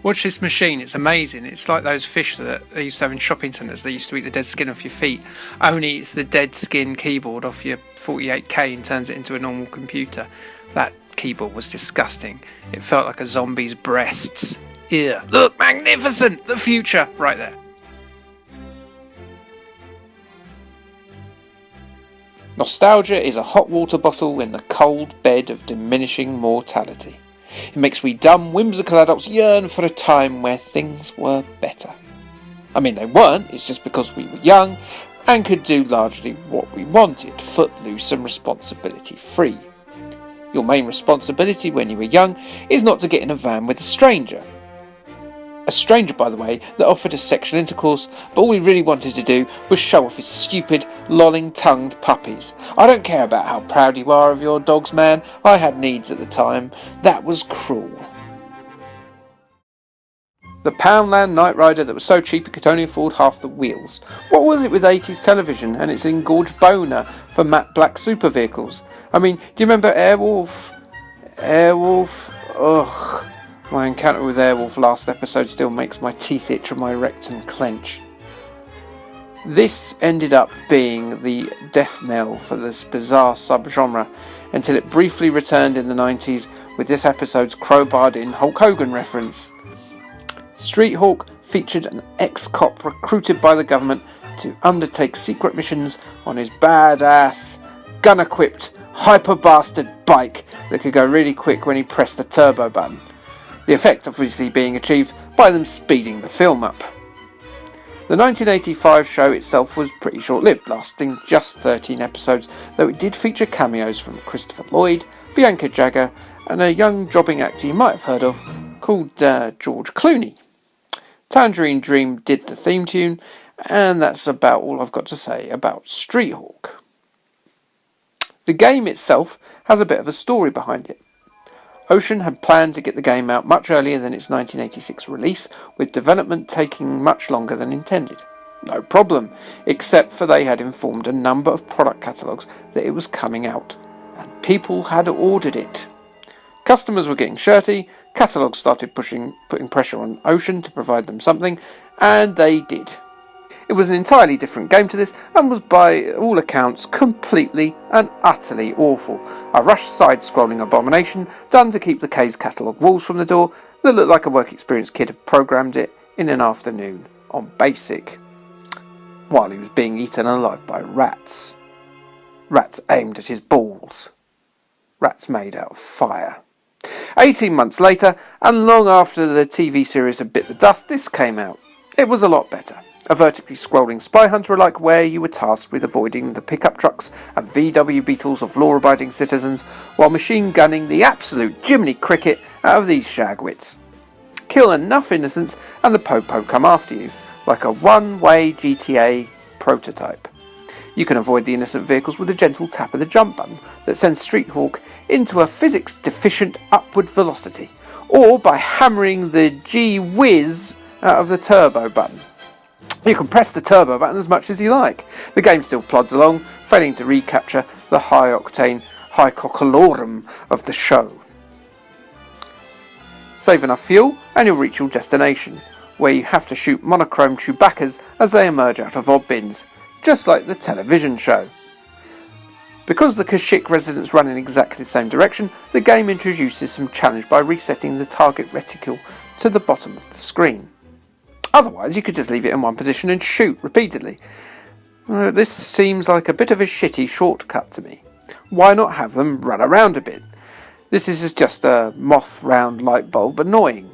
Watch this machine, it's amazing. It's like those fish that they used to have in shopping centres. They used to eat the dead skin off your feet. Only it's the dead skin keyboard off your 48K and turns it into a normal computer. That keyboard was disgusting. It felt like a zombie's breasts. Ew. Look, magnificent! The future! Right there. Nostalgia is a hot water bottle in the cold bed of diminishing mortality. It makes we dumb, whimsical adults yearn for a time where things were better. I mean, they weren't, it's just because we were young and could do largely what we wanted, footloose and responsibility-free. Your main responsibility when you were young is not to get in a van with a stranger. A stranger, by the way, that offered us sexual intercourse, but all he really wanted to do was show off his stupid, lolling-tongued puppies. I don't care about how proud you are of your dogs, man. I had needs at the time. That was cruel. The Poundland Knight Rider that was so cheap it could only afford half the wheels. What was it with 80s television and its engorged boner for matte black super vehicles? I mean, do you remember AIRWOLF? AIRWOLF? Ugh. My encounter with AIRWOLF last episode still makes my teeth itch and my rectum clench. This ended up being the death knell for this bizarre subgenre until it briefly returned in the 90s with this episode's crowbarred-in Hulk Hogan reference. Streethawk featured an ex-cop recruited by the government to undertake secret missions on his badass, gun-equipped, hyper-bastard bike that could go really quick when he pressed the turbo button. The effect obviously being achieved by them speeding the film up. The 1985 show itself was pretty short-lived, lasting just 13 episodes, though it did feature cameos from Christopher Lloyd, Bianca Jagger, and a young jobbing actor you might have heard of called George Clooney. Tangerine Dream did the theme tune, and that's about all I've got to say about Streethawk. The game itself has a bit of a story behind it. Ocean had planned to get the game out much earlier than its 1986 release, with development taking much longer than intended. No problem, except for they had informed a number of product catalogues that it was coming out, and people had ordered it. Customers were getting shirty, catalogues started putting pressure on Ocean to provide them something, and they did. It was an entirely different game to this, and was by all accounts completely and utterly awful. A rushed side-scrolling abomination done to keep the K's catalogue walls from the door that looked like a work-experienced kid had programmed it in an afternoon on BASIC, while he was being eaten alive by rats. Rats aimed at his balls. Rats made out of fire. 18 months later, and long after the TV series had bit the dust, this came out. It was a lot better. A vertically scrolling spy hunter-alike where you were tasked with avoiding the pickup trucks and VW Beetles of law-abiding citizens while machine gunning the absolute Jiminy Cricket out of these shagwits. Kill enough innocents and the po-po come after you, like a one-way GTA prototype. You can avoid the innocent vehicles with a gentle tap of the jump button that sends Streethawk into a physics-deficient upward velocity, or by hammering the gee-whiz out of the turbo button. You can press the turbo button as much as you like. The game still plods along, failing to recapture the high-octane high cockalorum of the show. Save enough fuel and you'll reach your destination, where you have to shoot monochrome Chewbaccas as they emerge out of odd bins, just like the television show. Because the Kashyyyk residents run in exactly the same direction, the game introduces some challenge by resetting the target reticule to the bottom of the screen. Otherwise, you could just leave it in one position and shoot repeatedly. This seems like a bit of a shitty shortcut to me. Why not have them run around a bit? This is just a moth-round light bulb annoying.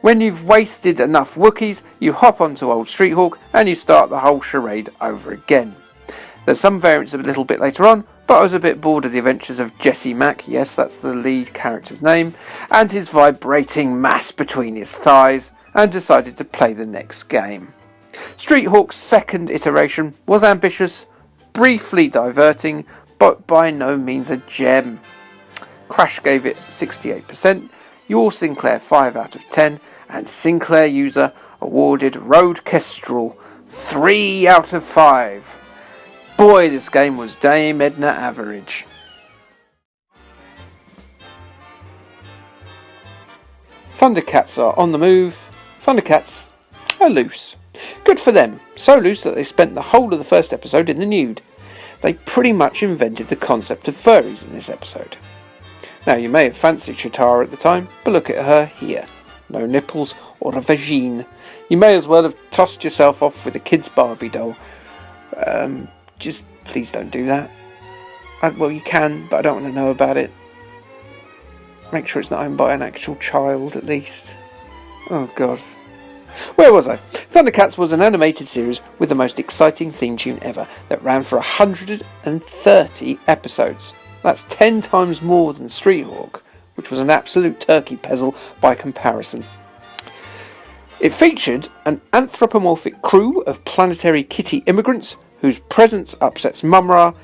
When you've wasted enough Wookiees, you hop onto old Streethawk and you start the whole charade over again. There's some variants a little bit later on, but I was a bit bored of the adventures of Jesse Mack, yes, that's the lead character's name, and his vibrating mass between his thighs, and decided to play the next game. Streethawk's second iteration was ambitious, briefly diverting, but by no means a gem. Crash gave it 68%, Your Sinclair 5 out of 10, and Sinclair user awarded Road Kestrel 3 out of 5. Boy, this game was Dame Edna average. Thundercats are on the move. Thundercats are loose. Good for them. So loose that they spent the whole of the first episode in the nude. They pretty much invented the concept of furries in this episode. Now, you may have fancied Chitara at the time, but look at her here. No nipples or a vagine. You may as well have tossed yourself off with a kid's Barbie doll. Just please don't do that. Well, you can, but I don't want to know about it. Make sure it's not owned by an actual child, at least. Oh, God. Where was I? Thundercats was an animated series with the most exciting theme tune ever that ran for 130 episodes. That's 10 times more than Streethawk, which was an absolute turkey pezzle by comparison. It featured an anthropomorphic crew of planetary kitty immigrants whose presence upsets Mumra,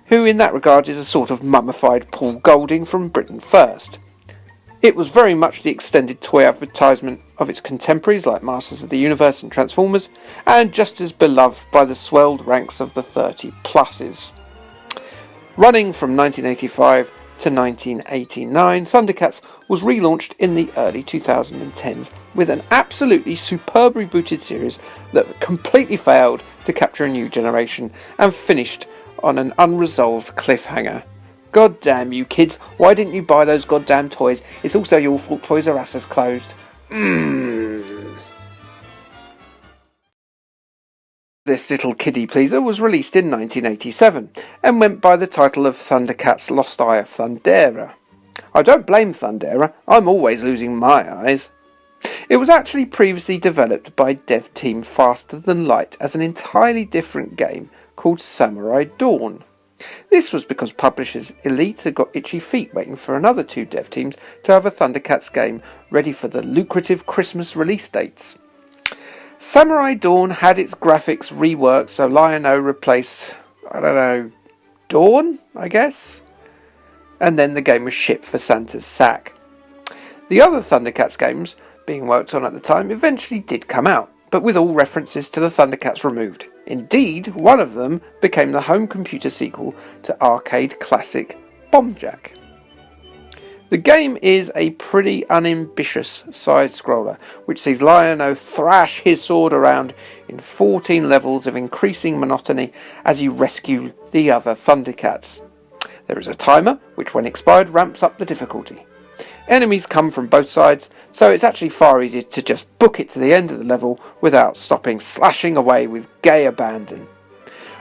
who in that regard is a sort of mummified Paul Golding from Britain First. It was very much the extended toy advertisement of its contemporaries like Masters of the Universe and Transformers, and just as beloved by the swelled ranks of the 30-pluses. Running from 1985 to 1989, Thundercats was relaunched in the early 2010s with an absolutely superb rebooted series that completely failed to capture a new generation and finished on an unresolved cliffhanger. God damn you kids, why didn't you buy those goddamn toys? It's also your fault Toys R Us has closed. This little kiddie pleaser was released in 1987 and went by the title of Thundercats Lost Eye of Thundera. I don't blame Thundera, I'm always losing my eyes. It was actually previously developed by dev team Faster Than Light as an entirely different game called Samurai Dawn. This was because publishers Elite had got itchy feet waiting for another two dev teams to have a Thundercats game ready for the lucrative Christmas release dates. Samurai Dawn had its graphics reworked so Lion-O replaced, Dawn, I guess? And then the game was shipped for Santa's sack. The other Thundercats games, being worked on at the time, eventually did come out, but with all references to the Thundercats removed. Indeed, one of them became the home computer sequel to arcade classic Bombjack. The game is a pretty unambitious side-scroller, which sees Lion-O thrash his sword around in 14 levels of increasing monotony as you rescue the other Thundercats. There is a timer, which when expired ramps up the difficulty. Enemies come from both sides, so it's actually far easier to just book it to the end of the level without stopping slashing away with gay abandon.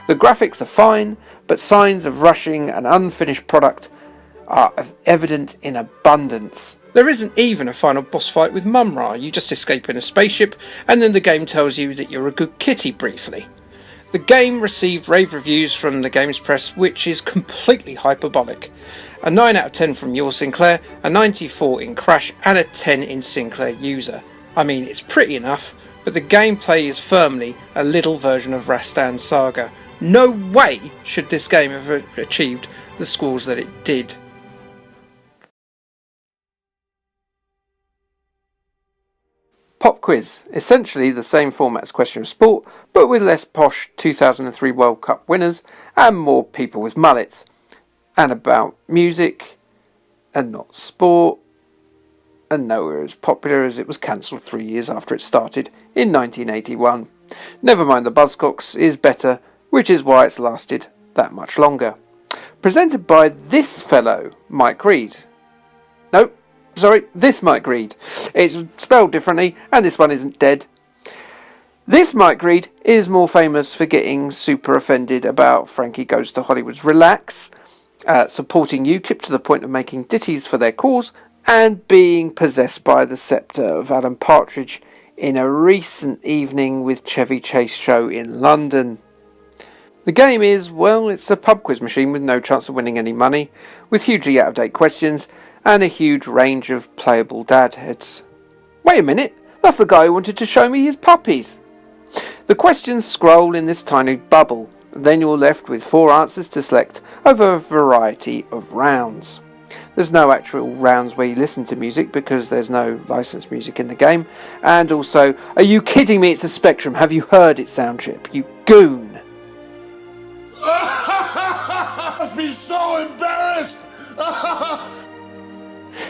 The graphics are fine, but signs of rushing an unfinished product are evident in abundance. There isn't even a final boss fight with Mumra, you just escape in a spaceship and then the game tells you that you're a good kitty briefly. The game received rave reviews from the games press, which is completely hyperbolic. A 9 out of 10 from your Sinclair, a 94 in Crash and a 10 in Sinclair User. I mean, it's pretty enough, but the gameplay is firmly a little version of Rastan's Saga. No way should this game have achieved the scores that it did. Pop quiz, essentially the same format as Question of Sport, but with less posh 2003 World Cup winners and more people with mullets. And about music, and not sport, and nowhere as popular as it was cancelled 3 years after it started in 1981. Never mind the Buzzcocks is better, which is why it's lasted that much longer. Presented by this fellow, Mike Reed. Nope. Sorry, this Mike Reed. It's spelled differently, and this one isn't dead. This Mike Reed is more famous for getting super offended about Frankie Goes to Hollywood's Relax, supporting UKIP to the point of making ditties for their cause, and being possessed by the sceptre of Alan Partridge in a recent evening with Chevy Chase show in London. The game is, well, it's a pub quiz machine with no chance of winning any money, with hugely out-of-date questions, and a huge range of playable dad heads. Wait a minute, that's the guy who wanted to show me his puppies. The questions scroll in this tiny bubble, then you're left with 4 answers to select over a variety of rounds. There's no actual rounds where you listen to music because there's no licensed music in the game, and also, are you kidding me, it's a Spectrum, have you heard it sound chip, you goon? I must be so embarrassed!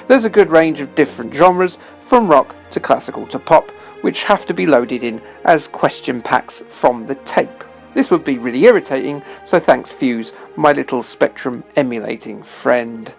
There's a good range of different genres, from rock to classical to pop, which have to be loaded in as question packs from the tape. This would be really irritating, so thanks Fuse, my little Spectrum emulating friend.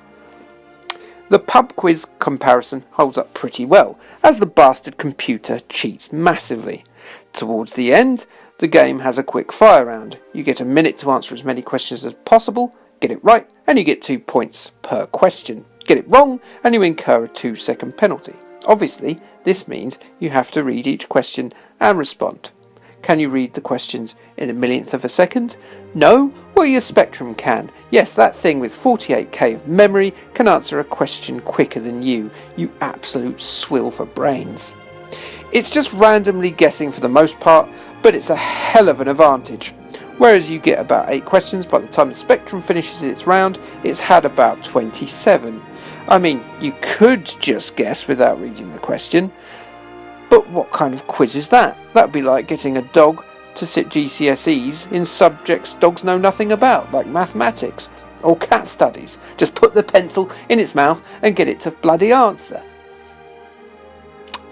The pub quiz comparison holds up pretty well, as the bastard computer cheats massively. Towards the end, the game has a quick fire round. You get a minute to answer as many questions as possible, get it right, and you get 2 points per question. Get it wrong, and you incur a 2-second penalty. Obviously, this means you have to read each question and respond. Can you read the questions in a millionth of a second? No? Well, your Spectrum can. Yes, that thing with 48k of memory can answer a question quicker than you absolute swill for brains. It's just randomly guessing for the most part, but it's a hell of an advantage. Whereas you get about 8 questions, by the time the Spectrum finishes its round, it's had about 27. I mean, you could just guess without reading the question, but what kind of quiz is that? That'd be like getting a dog to sit GCSEs in subjects dogs know nothing about, like mathematics or cat studies. Just put the pencil in its mouth and get it to bloody answer.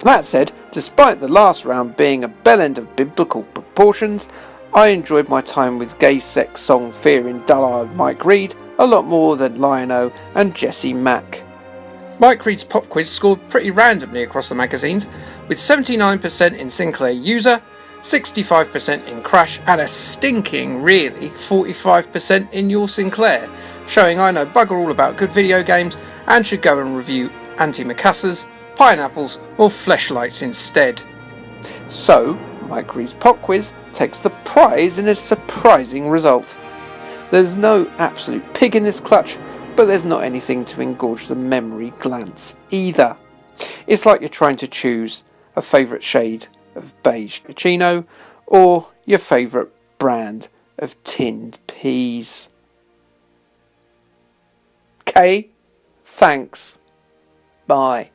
That said, despite the last round being a bell end of biblical proportions, I enjoyed my time with gay sex song fearing dull-eyed Mike Reed a lot more than Lion-O and Jesse Mack. Mike Reed's pop quiz scored pretty randomly across the magazines, with 79% in Sinclair User, 65% in Crash, and a stinking, really, 45% in Your Sinclair, showing I know bugger all about good video games and should go and review antimacassars, pineapples, or fleshlights instead. So, Mike Reed's pop quiz takes the prize in a surprising result. There's no absolute pig in this clutch, but there's not anything to engorge the memory glands either. It's like you're trying to choose a favourite shade of beige chino or your favourite brand of tinned peas. Okay, thanks. Bye.